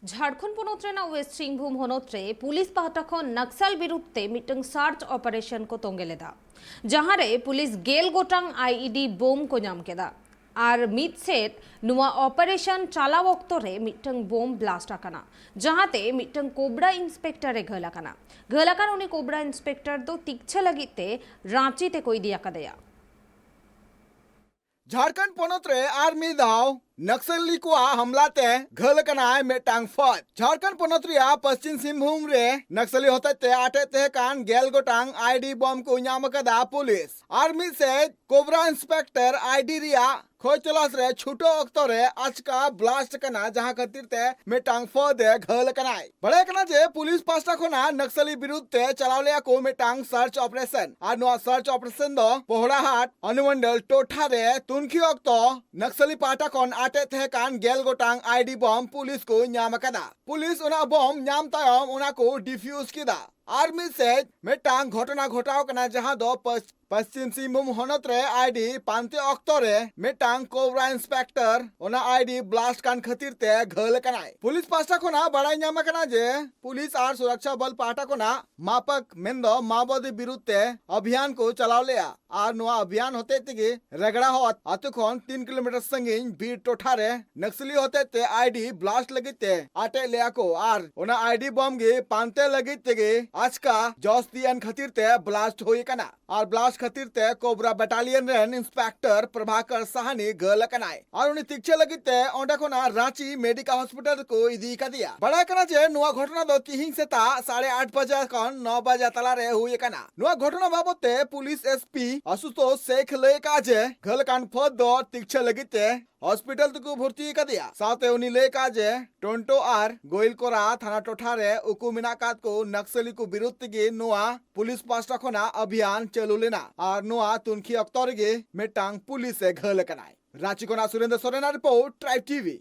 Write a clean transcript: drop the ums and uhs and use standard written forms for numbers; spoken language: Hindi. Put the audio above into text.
झारखंड पनत वेस्ट सिंहभूम हनत रे पुलिस पाहटा खन नक्सल बिरुद्धते मिटंग सार्च ऑपरेशन को तोंगे लेदा जहां रे पुलिस गेल गोटांग आईईडी बोम को नाम केदा और मिद सेट नुआ ऑपरेशन चालाव ऑक्तो रे मिटंग बोम ब्लास्ट आकाना जहांते मिटंग कोबरा इंस्पेक्टर रे घलाकान उनी कोबरा इंस्पेक्टर दो तिक्छे लगिते रांची ते कोई दिया कदया झारखंड पनत रे आर्मी दाव नक्सली को हमलाते घल कनाय मेटांग फट झारखंड पनत रिया पश्चिम सिंहभूम रे नक्सली होते ते आटे ते कान गेल गोटांग आईडी बम को नाम कदा पुलिस आर्मी से कोबरा इंस्पेक्टर आईडी रिया खोज तलाश रे छुटो अक्तो रे आज का ब्लास्ट कना जहां खातिर ते मेटांग फदे घल कनाय बड़े कना जे पुलिस पास्टा खोना नक्सली विरुद्ध ते चलावले को मेटांग सर्च ऑपरेशन आ नो सर्च ऑपरेशन दो पोहड़ाहाट अनुमंडल टोठा रे तुनखी अक्तो नक्सली पाटा कोन आटे थे कान गेल गोटांग आईडी बम पुलिस को नाम कदा पुलिस उना बम नाम तायम उना को डिफ्यूज किदा आर्मी से मेटांग घटना घटाव कना जहां दो पश्चिम सिंहभूम हनत रे आईडी पांते अक्तो रे मेटांग कोबरा इंस्पेक्टर ओना आईडी ब्लास्ट कान खातिर ते घल कनाय पुलिस पास्टा कोना बड़ाई नाम कना जे पुलिस आर सुरक्षा बल पाटा कोना मापक मेंदो माओवादी विरुद्ध ते अभियान को चलावले आर नुआ अभियान होते तिगे रगड़ा होत अतुखन 3 किलोमीटर संगीन भीड़ टोठा रे नक्सली होते ते आईडी ब्लास्ट लगिते आटे ले को आर ओना आईडी बम गे पांते लगिते आज का जॉस दियन खातिर ते ब्लास्ट होई कना और ब्लास्ट खातिर ते cobra battalion rain inspector Prabhakar Sahni गल कनाय और उन्हें तिक्छे लगिते ओंडा कोना रांची मेडिकल हॉस्पिटल को इदी का दिया बड़ा कना जे नुआ घटना दो तिहिंग से ता 8:30 बजे कन 9 बजे तला रे हुई कना नुआ घटना बाबते पुलिस एसपी आशुतोष शेख ले काजे गल कान फद दो तिक्छे लगिते हॉस्पिटल को भर्ती कर दिया साथे उनी ले काजे टोंटो आर गोइल कोरा थाना टोठा रे उकु मिनाकात को नक्सली को विरुद्ध गे नुआ पुलिस पास्टा खोना अभियान चलू लेना और नुआ तुनखी अक्तौर गे मेटांग पुलिस से घल कनाय रांची कोना सुरेंद्र सोरेना रिपोर्ट ट्राइब टीवी।